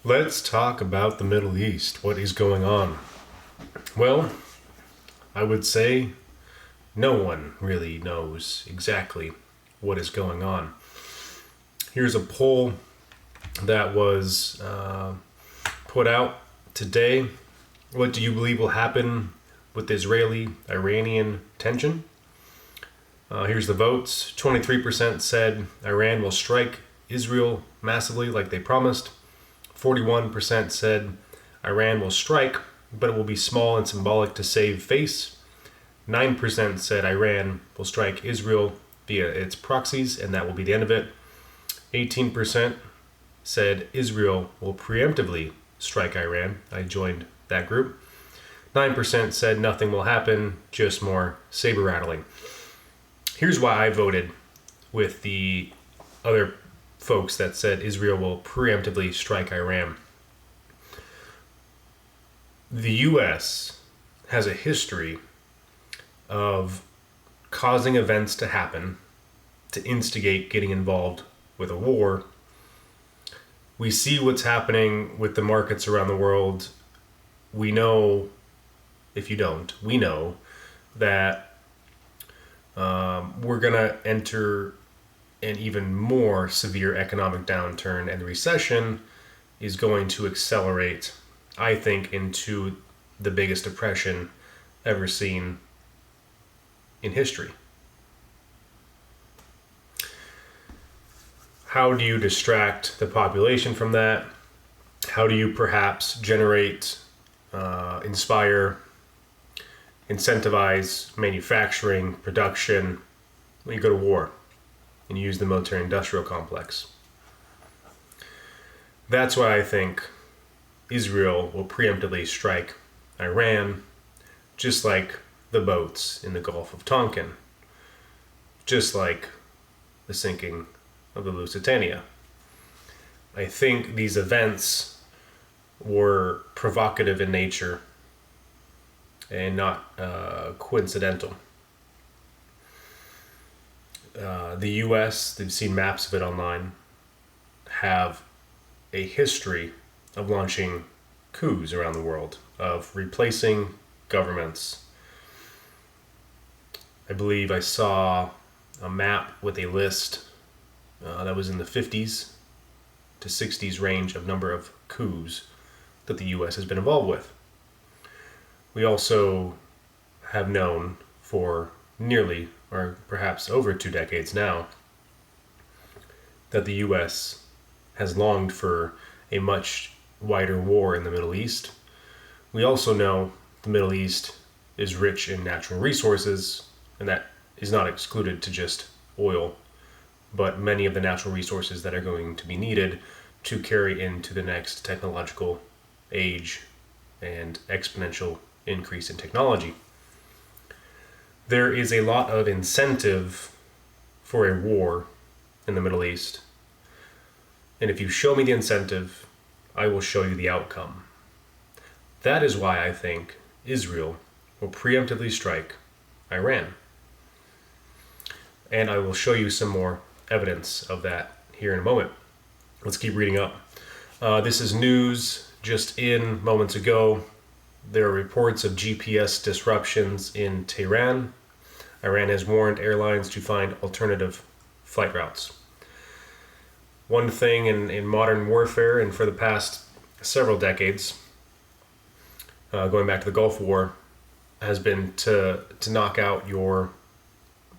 Let's talk about the Middle East. What is going on? Well, I would say no one really knows exactly what is going on. Here's a poll that was put out today. What do you believe will happen with the Israeli-Iranian tension? Here's the votes. 23% said Iran will strike Israel massively like they promised. 41% said Iran will strike, but it will be small and symbolic to save face. 9% said Iran will strike Israel via its proxies, and that will be the end of it. 18% said Israel will preemptively strike Iran. I joined that group. 9% said nothing will happen, just more saber rattling. Here's why I voted with the other folks that said Israel will preemptively strike Iran. The U.S. has a history of causing events to happen to instigate getting involved with a war. We see what's happening with the markets around the world. We know, if you don't, we know that we're going to enter an even more severe economic downturn, and the recession is going to accelerate, I think, into the biggest depression ever seen in history. How do you distract the population from that? How do you perhaps generate, inspire, incentivize manufacturing, production when you go to war and use the military-industrial complex? That's why I think Israel will preemptively strike Iran, just like the boats in the Gulf of Tonkin, just like the sinking of the Lusitania. I think these events were provocative in nature and not coincidental. The U.S., they've seen maps of it online, have a history of launching coups around the world, of replacing governments. I believe I saw a map with a list that was in the 50s to 60s range of number of coups that the U.S. has been involved with. We also have known for nearly, or perhaps over 2 decades now, that the U.S. has longed for a much wider war in the Middle East. We also know the Middle East is rich in natural resources, and that is not excluded to just oil, but many of the natural resources that are going to be needed to carry into the next technological age and exponential increase in technology. There is a lot of incentive for a war in the Middle East, and if you show me the incentive, I will show you the outcome. That is why I think Israel will preemptively strike Iran. And I will show you some more evidence of that here in a moment. Let's keep reading up. This is news just in moments ago. There are reports of GPS disruptions in Tehran. Iran has warned airlines to find alternative flight routes. One thing in modern warfare, and for the past several decades, going back to the Gulf War, has been to knock out your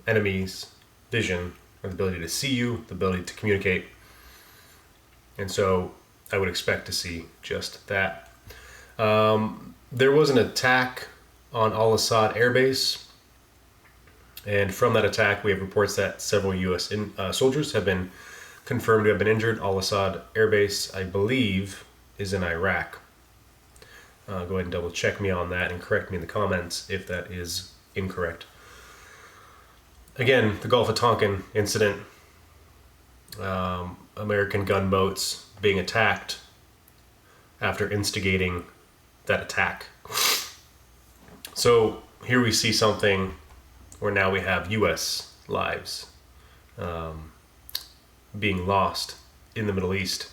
enemy's vision, or the ability to see you, the ability to communicate. And so I would expect to see just that. There was an attack on Al-Assad Air Base, and from that attack we have reports that several U.S. soldiers have been confirmed to have been injured. Al-Assad Air Base, I believe, is in Iraq. Go ahead and double check me on that and correct me in the comments if that is incorrect. Again, the Gulf of Tonkin incident, American gunboats being attacked after instigating that attack. So here we see something where now we have U.S. lives being lost in the Middle East.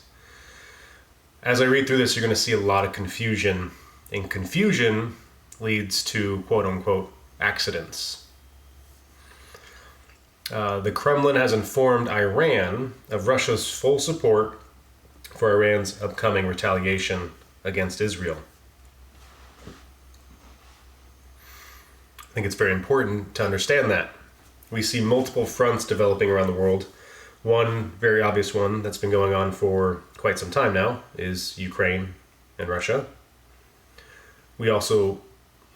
As I read through this, you're going to see a lot of confusion, and confusion leads to quote-unquote accidents. The Kremlin has informed Iran of Russia's full support for Iran's upcoming retaliation against Israel. I think it's very important to understand that. We see multiple fronts developing around the world. One very obvious one that's been going on for quite some time now is Ukraine and Russia. We also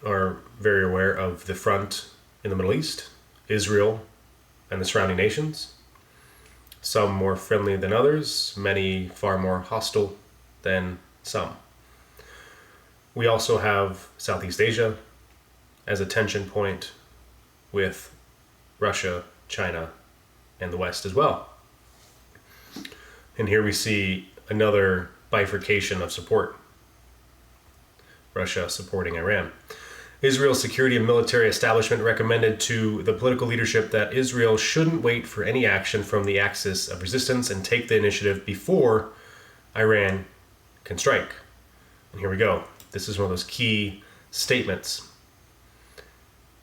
are very aware of the front in the Middle East, Israel and the surrounding nations. Some more friendly than others, many far more hostile than some. We also have Southeast Asia as a tension point with Russia, China, and the West as well. And here we see another bifurcation of support. Russia supporting Iran. Israel's security and military establishment recommended to the political leadership that Israel shouldn't wait for any action from the axis of resistance and take the initiative before Iran can strike. And here we go. This is one of those key statements.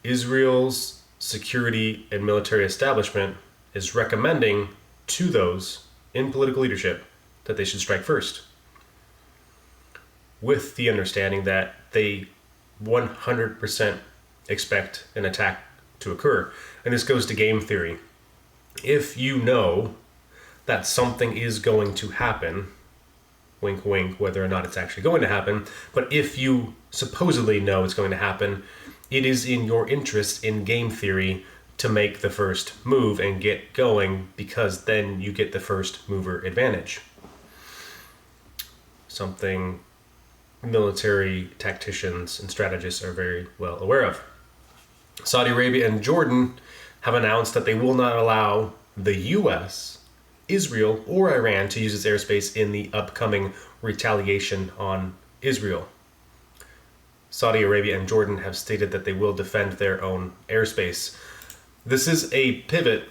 Israel's security and military establishment is recommending to those in political leadership that they should strike first, with the understanding that they 100% expect an attack to occur. And this goes to game theory. If you know that something is going to happen, wink wink, whether or not it's actually going to happen, but if you supposedly know it's going to happen, it is in your interest in game theory to make the first move and get going, because then you get the first mover advantage. Something military tacticians and strategists are very well aware of. Saudi Arabia and Jordan have announced that they will not allow the US, Israel, or Iran to use its airspace in the upcoming retaliation on Israel. Saudi Arabia and Jordan have stated that they will defend their own airspace. This is a pivot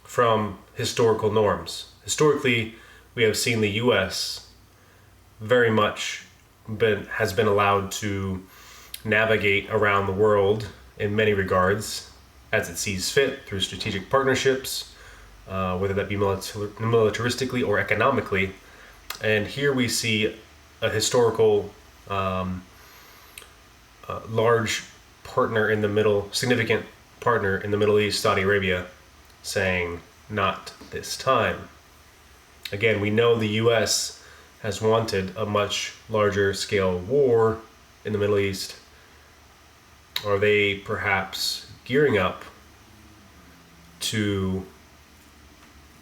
from historical norms. Historically, we have seen the US very much has been allowed to navigate around the world in many regards as it sees fit through strategic partnerships, whether that be militaristically or economically. And here we see a historical large partner in the middle, significant partner in the Middle East, Saudi Arabia, saying not this time. Again, we know the US has wanted a much larger scale war in the Middle East. Are they perhaps gearing up to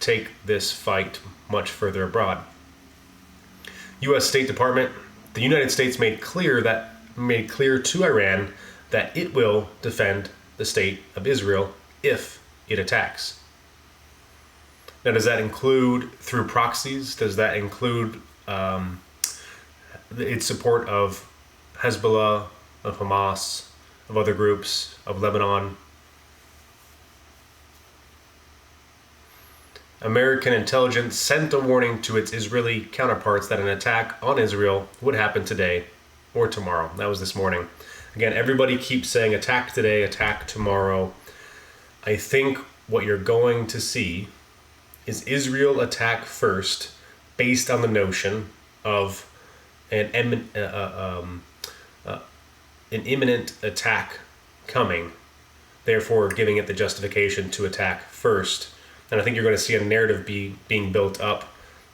take this fight much further abroad? U.S. State Department, the United States made clear to Iran that it will defend the state of Israel if it attacks. Now, does that include through proxies? Does that include its support of Hezbollah, of Hamas, of other groups, of Lebanon? American intelligence sent a warning to its Israeli counterparts that an attack on Israel would happen today or tomorrow. That was this morning. Again, everybody keeps saying attack today, attack tomorrow. I think what you're going to see is Israel attack first, based on the notion of an imminent attack coming, therefore giving it the justification to attack first. And I think you're going to see a narrative being built up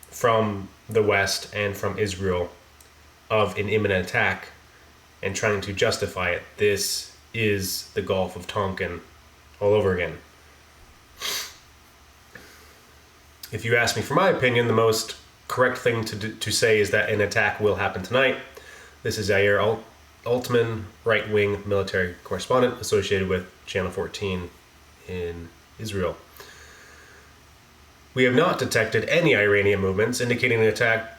from the West and from Israel of an imminent attack and trying to justify it. This is the Gulf of Tonkin all over again. If you ask me for my opinion, the most correct thing to say is that an attack will happen tonight. This is Yair Altman, right-wing military correspondent associated with Channel 14 in Israel. We have not detected any Iranian movements indicating an attack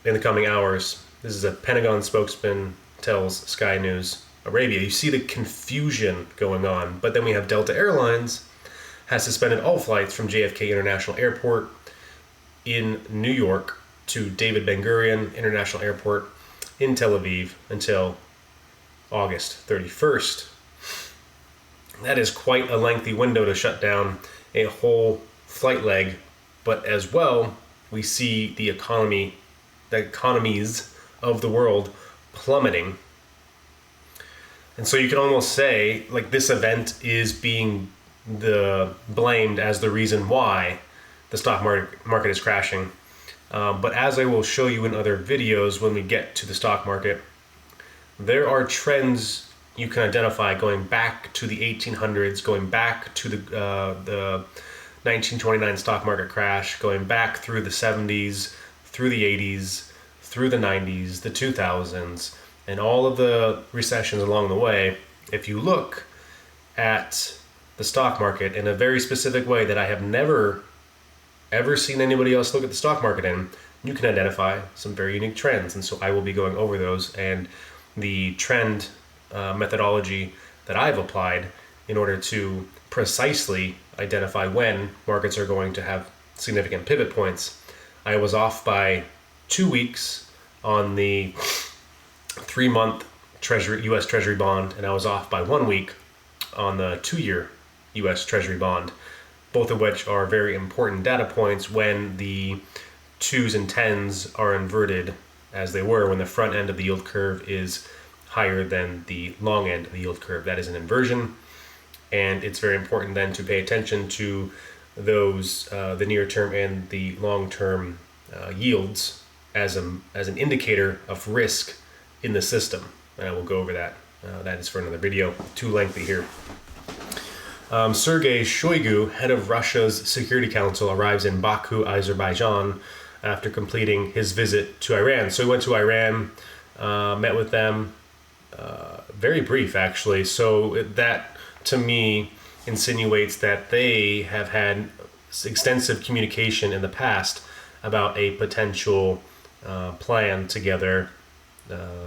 in the coming hours. This is a Pentagon spokesman tells Sky News Arabia. You see the confusion going on, but then we have Delta Airlines has suspended all flights from JFK International Airport in New York to David Ben Gurion International Airport in Tel Aviv until August 31st. That is quite a lengthy window to shut down a whole flight leg, but as well, we see the economies of the world plummeting. And so you can almost say, like, this event is being blamed as the reason why the stock market is crashing. But as I will show you in other videos when we get to the stock market, there are trends you can identify going back to the 1800s, going back to the 1929 stock market crash, going back through the 70s, through the 80s, through the 90s, the 2000s, and all of the recessions along the way. If you look at the stock market in a very specific way that I have never ever seen anybody else look at the stock market in, you can identify some very unique trends. And so I will be going over those and the trend methodology that I've applied in order to precisely identify when markets are going to have significant pivot points. I was off by 2 weeks on the 3-month U.S. Treasury bond, and I was off by 1 week on the 2-year U.S. Treasury bond, both of which are very important data points when the 2s and 10s are inverted, as they were when the front end of the yield curve is higher than the long end of the yield curve. That is an inversion, and it's very important then to pay attention to those, the near-term and the long-term yields as an indicator of risk in the system. And I will go over that. That is for another video. Too lengthy here. Sergei Shoigu, head of Russia's Security Council, arrives in Baku, Azerbaijan, after completing his visit to Iran. So he went to Iran, met with them. Very brief, actually. So that, to me, insinuates that they have had extensive communication in the past about a potential plan together.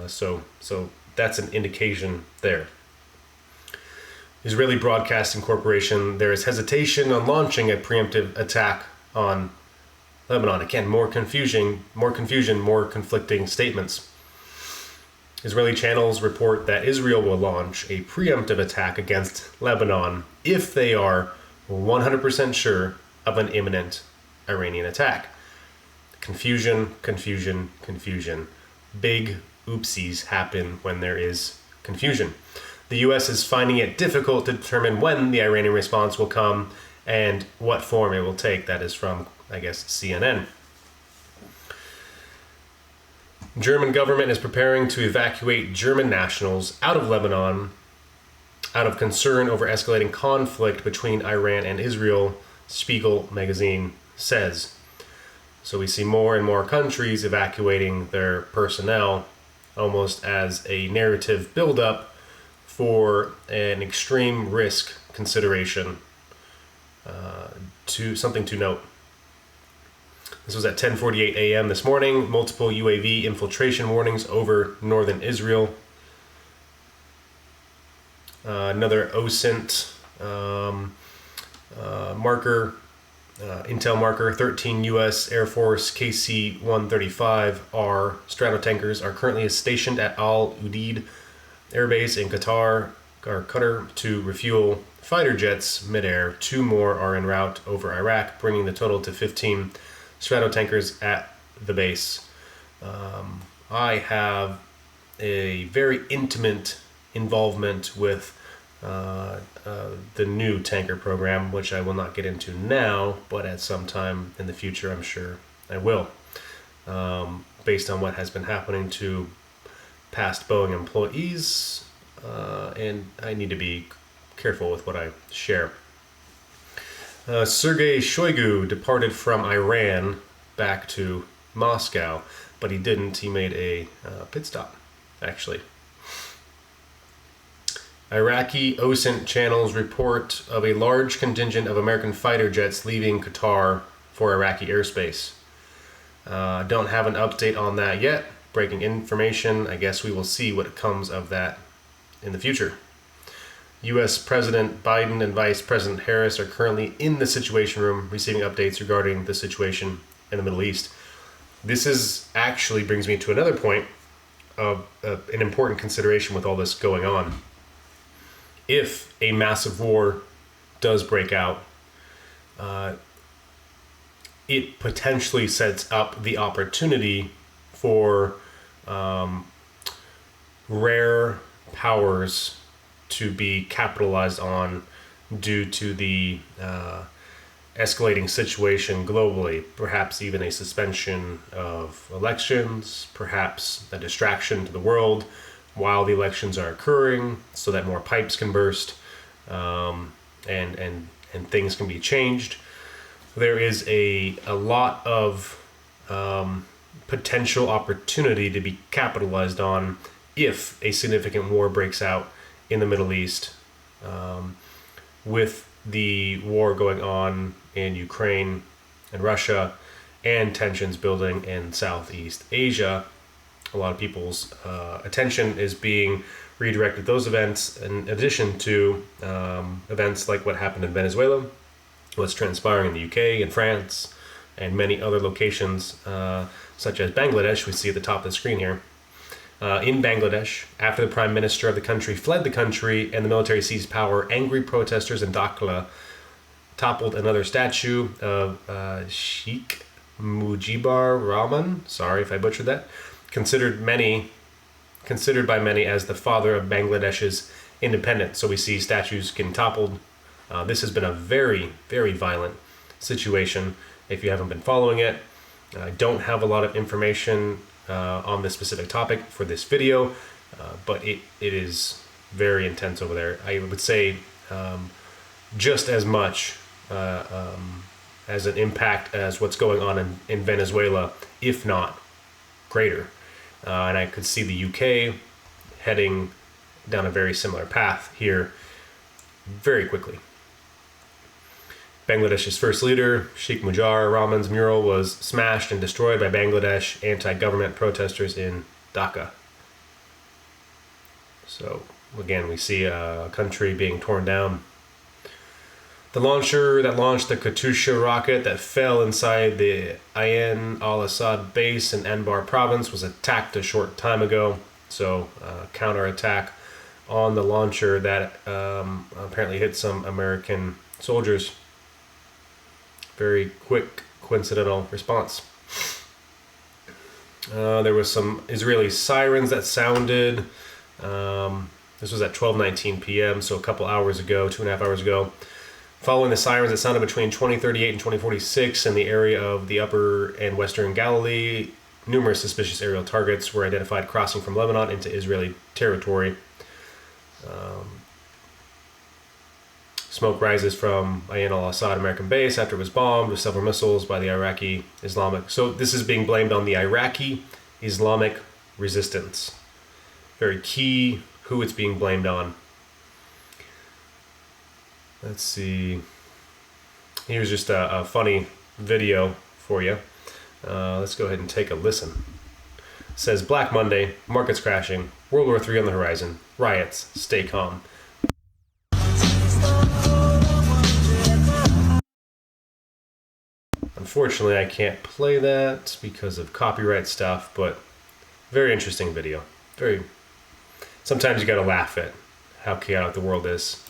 So that's an indication there. Israeli Broadcasting Corporation, there is hesitation on launching a preemptive attack on Lebanon. Again, more confusion, more conflicting statements. Israeli channels report that Israel will launch a preemptive attack against Lebanon if they are 100% sure of an imminent Iranian attack. Confusion. Big oopsies happen when there is confusion. The U.S. is finding it difficult to determine when the Iranian response will come and what form it will take. That is from, I guess, CNN. German government is preparing to evacuate German nationals out of Lebanon out of concern over escalating conflict between Iran and Israel, Spiegel magazine says. So we see more and more countries evacuating their personnel almost as a narrative buildup for an extreme risk consideration, to something to note. This was at 10:48 a.m. this morning. Multiple UAV infiltration warnings over northern Israel. Another OSINT marker, intel marker, 13 U.S. Air Force KC-135R Stratotankers are currently stationed at Al Udeid Air Base in Qatar to refuel fighter jets midair. 2 more are en route over Iraq, bringing the total to 15 Stratotankers at the base. I have a very intimate involvement with the new tanker program, which I will not get into now, but at some time in the future, I'm sure I will, based on what has been happening to past Boeing employees, and I need to be careful with what I share. Sergei Shoigu departed from Iran back to Moscow, but he didn't. He made a pit stop, actually. Iraqi OSINT channels report of a large contingent of American fighter jets leaving Qatar for Iraqi airspace. Don't have an update on that yet. Breaking information. I guess we will see what comes of that in the future. U.S. President Biden and Vice President Harris are currently in the Situation Room receiving updates regarding the situation in the Middle East. This is actually brings me to another point of an important consideration with all this going on. If a massive war does break out, it potentially sets up the opportunity for rare powers to be capitalized on due to the escalating situation globally, perhaps even a suspension of elections, perhaps a distraction to the world while the elections are occurring so that more pipes can burst, and things can be changed. There is a lot of potential opportunity to be capitalized on if a significant war breaks out in the Middle East, with the war going on in Ukraine and Russia, and tensions building in Southeast Asia. A lot of people's attention is being redirected to those events, in addition to events like what happened in Venezuela, what's transpiring in the UK and France, and many other locations, such as Bangladesh, we see at the top of the screen here. In Bangladesh, after the prime minister of the country fled the country and the military seized power, angry protesters in Dhaka toppled another statue of Sheikh Mujibur Rahman, sorry if I butchered that, considered by many as the father of Bangladesh's independence. So we see statues getting toppled. This has been a very, very violent situation. If you haven't been following it, I don't have a lot of information on this specific topic for this video, but it is very intense over there. I would say just as much as an impact as what's going on in Venezuela, if not greater. And I could see the UK heading down a very similar path here very quickly. Bangladesh's first leader, Sheikh Mujibur Rahman's mural was smashed and destroyed by Bangladesh anti-government protesters in Dhaka. So again, we see a country being torn down. The launcher that launched the Katyusha rocket that fell inside the Ain al-Assad base in Anbar province was attacked a short time ago. So counterattack on the launcher that apparently hit some American soldiers. Very quick, coincidental response. There was some Israeli sirens that sounded. This was at 12:19 p.m., so a couple hours ago, 2.5 hours ago. Following the sirens that sounded between 2038 and 2046 in the area of the upper and western Galilee, numerous suspicious aerial targets were identified crossing from Lebanon into Israeli territory. Smoke rises from Ain al-Assad American base after it was bombed with several missiles by the Iraqi Islamic. So this is being blamed on the Iraqi Islamic resistance. Very key who it's being blamed on. Let's see. Here's just a funny video for you. Let's go ahead and take a listen. It says, Black Monday, markets crashing, World War III on the horizon, riots, stay calm. Unfortunately, I can't play that because of copyright stuff, but very interesting video. Sometimes you gotta laugh at how chaotic the world is.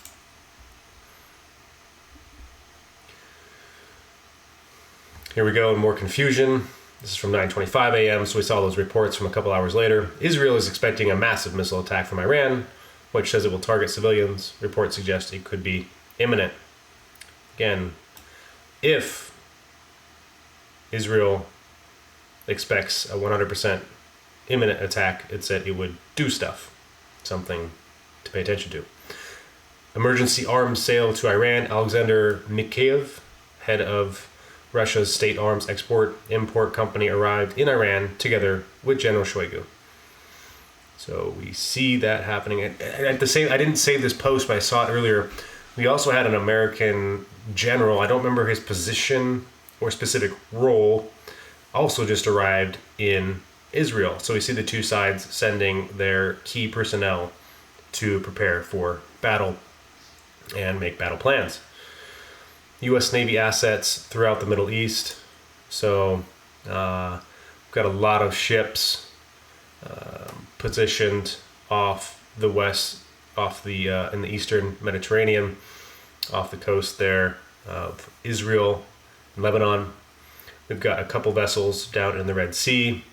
Here we go, more confusion. This is from 9:25 a.m., so we saw those reports from a couple hours later. Israel is expecting a massive missile attack from Iran, which says it will target civilians. Reports suggest it could be imminent. Again, if Israel expects a 100% imminent attack, it said it would do stuff. Something to pay attention to. Emergency arms sale to Iran. Alexander Mikheyev, head of Russia's state arms export-import company, arrived in Iran together with General Shoigu. So we see that happening. At the same, I didn't save this post, but I saw it earlier. We also had an American general, I don't remember his position or specific role, also just arrived in Israel. So we see the two sides sending their key personnel to prepare for battle and make battle plans. U.S. Navy assets throughout the Middle East. So got a lot of ships positioned off the west, off the in the eastern Mediterranean, off the coast there of Israel and Lebanon. We've got a couple vessels down in the Red Sea.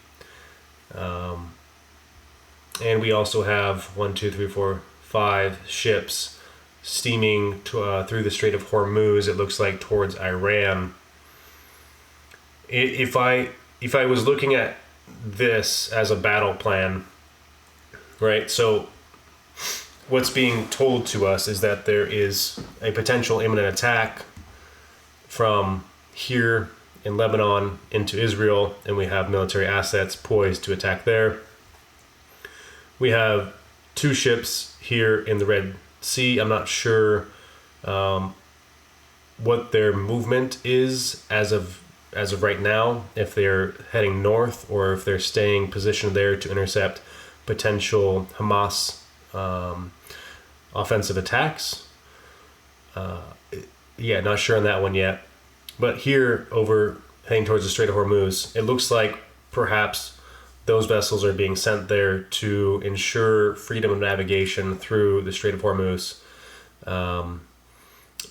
And we also have 5 ships steaming through the Strait of Hormuz, it looks like, towards Iran. If I was looking at this as a battle plan, right? So what's being told to us is that there is a potential imminent attack from here in Lebanon into Israel, and we have military assets poised to attack there. We have 2 ships here in the Red Sea. I'm not sure what their movement is as of right now, if they're heading north or if they're staying positioned there to intercept potential Hamas offensive attacks. Not sure on that one yet. But here, over heading towards the Strait of Hormuz, it looks like perhaps those vessels are being sent there to ensure freedom of navigation through the Strait of Hormuz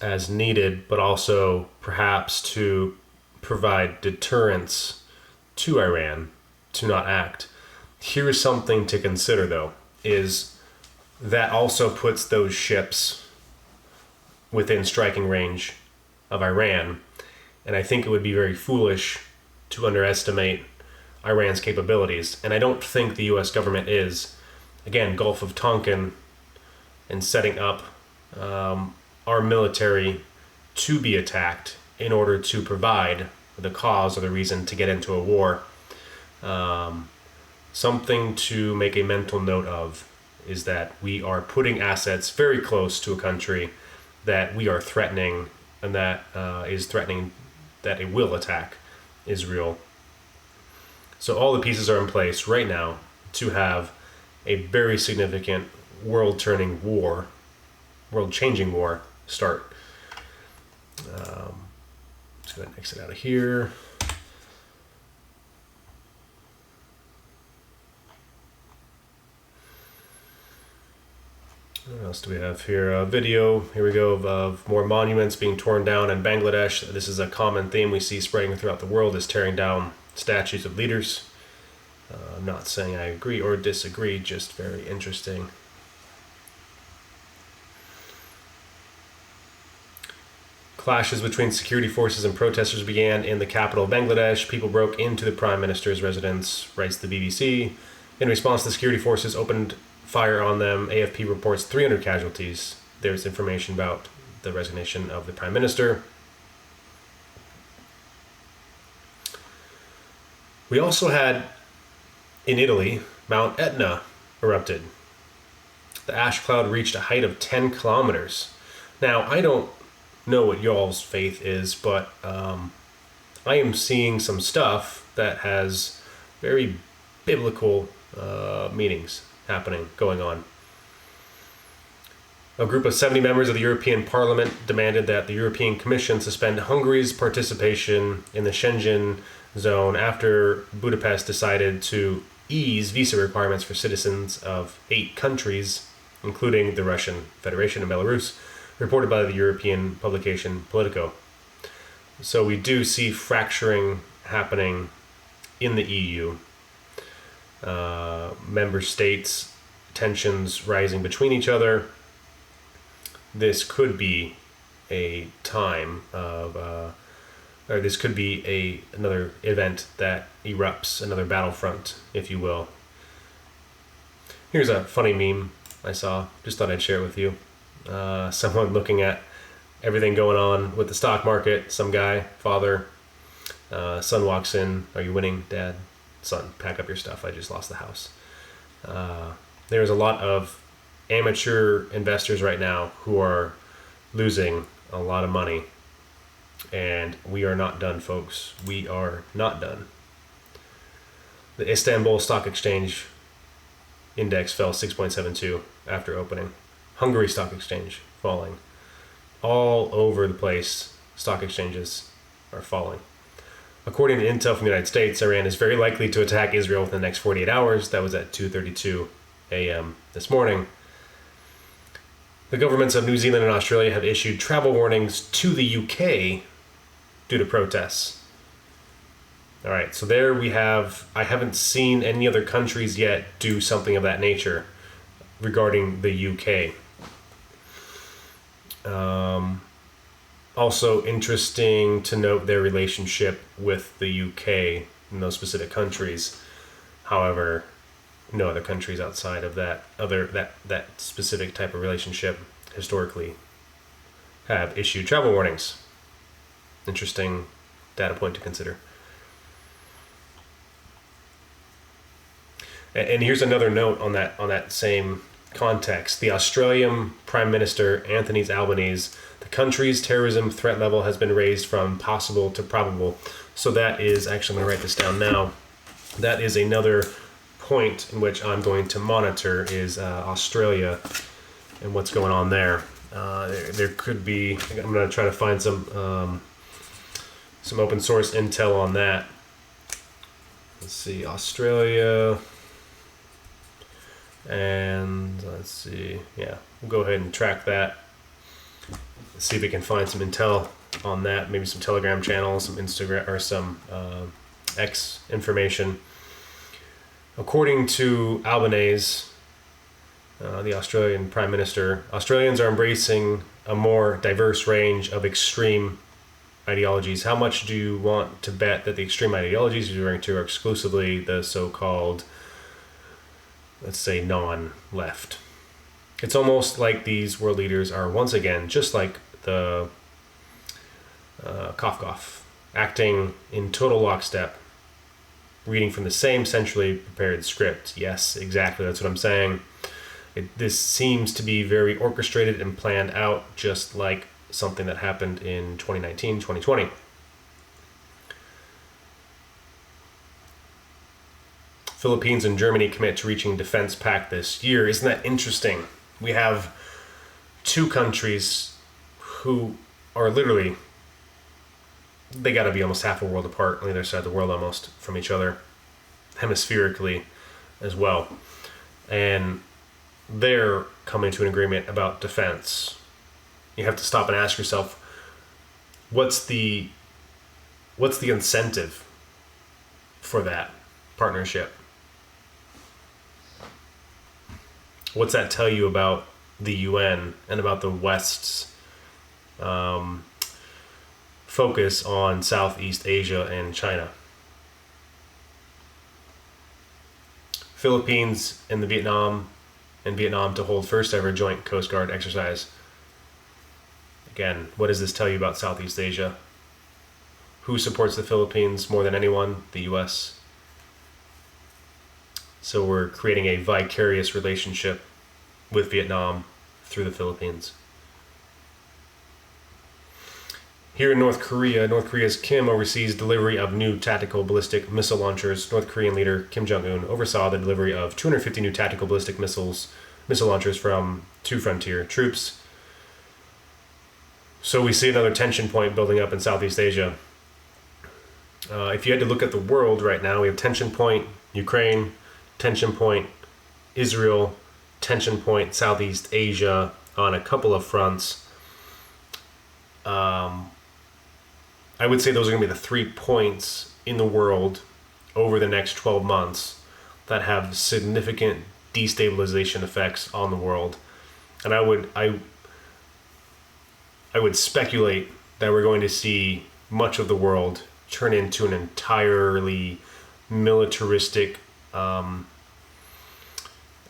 as needed, but also perhaps to provide deterrence to Iran to not act. Here's something to consider, though, is that also puts those ships within striking range of Iran. And I think it would be very foolish to underestimate Iran's capabilities. And I don't think the U.S. government is. Again, Gulf of Tonkin and setting up our military to be attacked in order to provide the cause or the reason to get into a war. Something to make a mental note of is that we are putting assets very close to a country that we are threatening, and that is threatening that it will attack Israel. So all the pieces are in place right now to have a very significant world-changing war start. Let's go ahead and exit out of here. What else do we have here? A video, here we go, of more monuments being torn down in Bangladesh. This is a common theme we see spreading throughout the world, is tearing down statues of leaders. I'm not saying I agree or disagree, just very interesting. Clashes between security forces and protesters began in the capital of Bangladesh. People broke into the Prime Minister's residence, writes the BBC. In response, the security forces opened fire on them. AFP reports 300 casualties. There's information about the resignation of the Prime Minister. We also had, in Italy, Mount Etna erupted. The ash cloud reached a height of 10 kilometers. Now, I don't know what y'all's faith is, but I am seeing some stuff that has very biblical meanings going on. A group of 70 members of the European Parliament demanded that the European Commission suspend Hungary's participation in the Schengen zone after Budapest decided to ease visa requirements for citizens of 8 countries, including the Russian Federation and Belarus, reported by the European publication Politico. So we do see fracturing happening in the EU. Member states, tensions rising between each other. This could be a time of, or this could be another event that erupts, another battlefront, if you will. Here's a funny meme I saw, just thought I'd share it with you. Someone looking at everything going on with the stock market. Some guy, father, son walks in. Are you winning, Dad? Son, pack up your stuff. I just lost the house. There's a lot of amateur investors right now who are losing a lot of money. And we are not done, folks. We are not done. The Istanbul Stock Exchange index fell 6.72 after opening. Hungary Stock Exchange falling. All over the place, stock exchanges are falling. According to intel from the United States, Iran is very likely to attack Israel within the next 48 hours. That was at 2:32 a.m. this morning. The governments of New Zealand and Australia have issued travel warnings to the UK due to protests. All right, so there we have, I haven't seen any other countries yet do something of that nature regarding the UK. Also interesting to note their relationship with the UK in those specific countries. However, no other countries outside of that specific type of relationship historically have issued travel warnings. Interesting data point to consider. And here's another note on that same context. The Australian Prime Minister Anthony Albanese, the country's terrorism threat level has been raised from possible to probable. So that is, actually I'm going to write this down now. That is another point in which I'm going to monitor is Australia and what's going on there. There could be, I'm going to try to find some open source intel on that. Let's see, Australia. And let's see, yeah, we'll go ahead and track that. See if we can find some intel on that, maybe some Telegram channels, some Instagram, or some X information. According to Albanese, the Australian Prime Minister, Australians are embracing a more diverse range of extreme ideologies. How much do you want to bet that the extreme ideologies you're referring to are exclusively the so-called, let's say, non-left? It's almost like these world leaders are once again just like the Kafkov, acting in total lockstep, reading from the same centrally prepared script. Yes, exactly, that's what I'm saying. This seems to be very orchestrated and planned out, just like something that happened in 2019, 2020. Philippines and Germany commit to reaching defense pact this year. Isn't that interesting? We have two countries who are literally, they got to be almost half a world apart on either side of the world almost from each other, hemispherically as well. And they're coming to an agreement about defense. You have to stop and ask yourself, what's the incentive for that partnership? What's that tell you about the UN and about the West's focus on Southeast Asia and China? Philippines and Vietnam to hold first ever joint Coast Guard exercise. Again, what does this tell you about Southeast Asia? Who supports the Philippines more than anyone? The US. So we're creating a vicarious relationship with Vietnam through the Philippines. Here in North Korea, North Korea's Kim oversees delivery of new tactical ballistic missile launchers. North Korean leader Kim Jong-un oversaw the delivery of 250 new tactical ballistic missile launchers from two frontier troops. So we see another tension point building up in Southeast Asia. If you had to look at the world right now, we have tension point Ukraine, tension point Israel, tension point Southeast Asia on a couple of fronts. I would say those are going to be the 3 points in the world over the next 12 months that have significant destabilization effects on the world. And I would speculate that we're going to see much of the world turn into an entirely militaristic,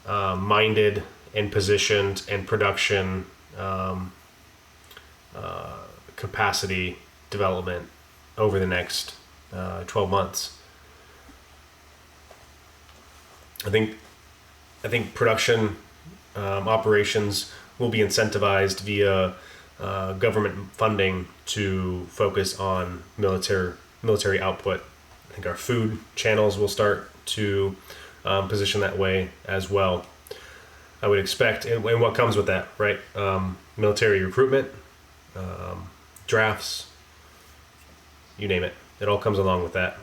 minded and positioned and production capacity development over the next 12 months. I think production operations will be incentivized via government funding to focus on military output. I think our food channels will start to position that way as well. I would expect, and what comes with that, right? Military recruitment, drafts, you name it. It all comes along with that.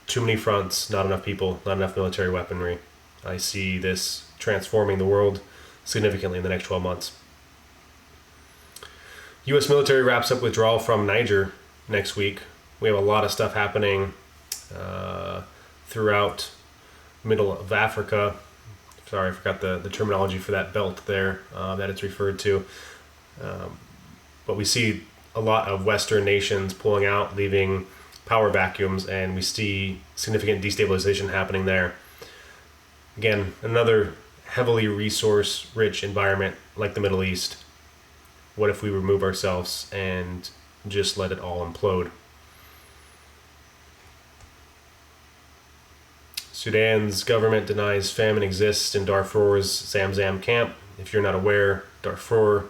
Too many fronts, not enough people, not enough military weaponry. I see this transforming the world significantly in the next 12 months. U.S. military wraps up withdrawal from Niger next week. We have a lot of stuff happening throughout middle of Africa. Sorry, I forgot the terminology for that belt there that it's referred to. But we see a lot of Western nations pulling out, leaving power vacuums, and we see significant destabilization happening there. Again, another heavily resource-rich environment like the Middle East. What if we remove ourselves and just let it all implode? Sudan's government denies famine exists in Darfur's Zamzam camp. If you're not aware, Darfur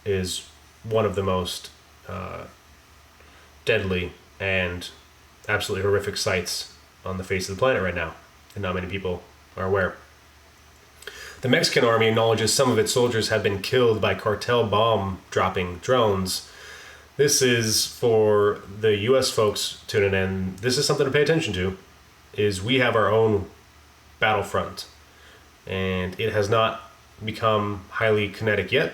is one of the most deadly and absolutely horrific sites on the face of the planet right now, and not many people are aware. The Mexican army acknowledges some of its soldiers have been killed by cartel bomb-dropping drones. This is for the U.S. folks tuning in. This is something to pay attention to, is we have our own battlefront, and it has not become highly kinetic yet,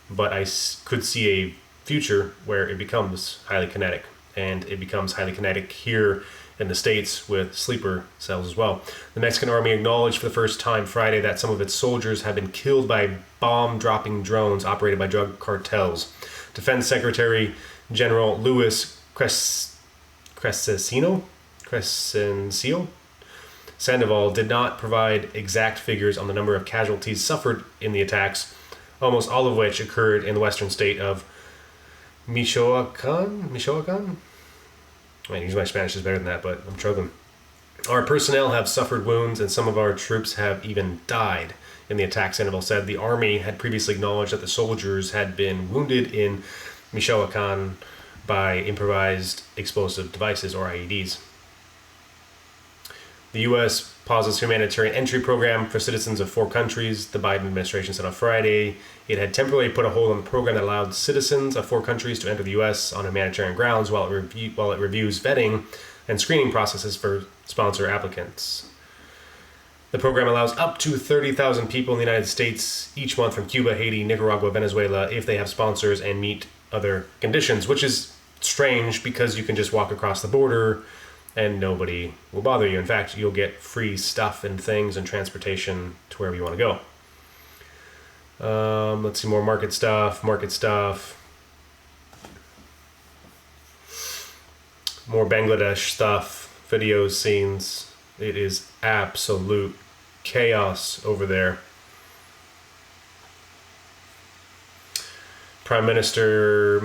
but I could see a future where it becomes highly kinetic, and it becomes highly kinetic here in the States with sleeper cells as well. The Mexican army acknowledged for the first time Friday that some of its soldiers have been killed by bomb-dropping drones operated by drug cartels. Defense Secretary General Luis Crescencio Sandoval did not provide exact figures on the number of casualties suffered in the attacks, almost all of which occurred in the western state of Michoacan? Man, usually my Spanish is better than that, but I'm struggling. Our personnel have suffered wounds, and some of our troops have even died in the attack, Sandoval said. The army had previously acknowledged that the soldiers had been wounded in Michoacan by improvised explosive devices, or IEDs. The U.S. pauses humanitarian entry program for citizens of 4 countries. The Biden administration said on Friday it had temporarily put a hold on the program that allowed citizens of 4 countries to enter the U.S. on humanitarian grounds while it reviews vetting and screening processes for sponsor applicants. The program allows up to 30,000 people in the United States each month from Cuba, Haiti, Nicaragua, Venezuela, if they have sponsors and meet other conditions, which is strange because you can just walk across the border and nobody will bother you. In fact, you'll get free stuff and things and transportation to wherever you want to go. Let's see more market stuff. More Bangladesh stuff, videos, scenes. It is absolute chaos over there. Prime Minister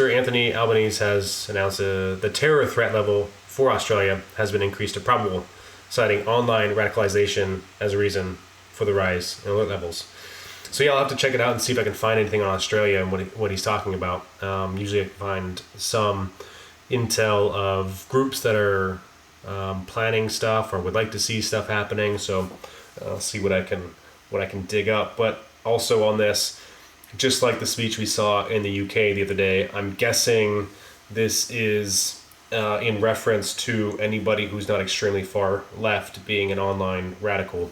Anthony Albanese has announced the terror threat level for Australia has been increased to probable, citing online radicalization as a reason for the rise in alert levels. So yeah, I'll have to check it out and see if I can find anything on Australia and what he's talking about. Usually I can find some intel of groups that are planning stuff or would like to see stuff happening. So I'll see what I can dig up. But also on this, just like the speech we saw in the UK the other day, I'm guessing this is in reference to anybody who's not extremely far left being an online radical.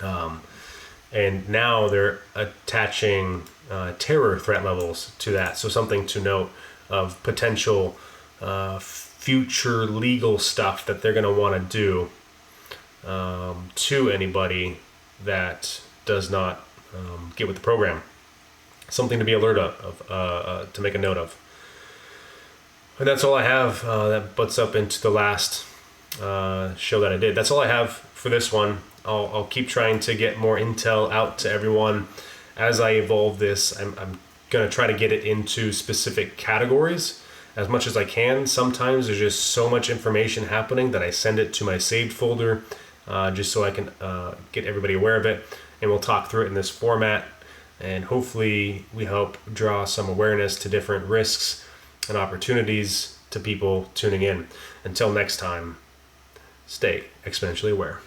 And now they're attaching terror threat levels to that. So something to note of potential future legal stuff that they're going to want to do to anybody that does not get with the program. Something to be alert of, to make a note of. And that's all I have. That butts up into the last show that I did. That's all I have for this one. I'll keep trying to get more intel out to everyone as I evolve this. I'm going to try to get it into specific categories as much as I can. Sometimes there's just so much information happening that I send it to my saved folder just so I can get everybody aware of it. And we'll talk through it in this format. And hopefully we help draw some awareness to different risks and opportunities to people tuning in. Until next time, stay exponentially aware.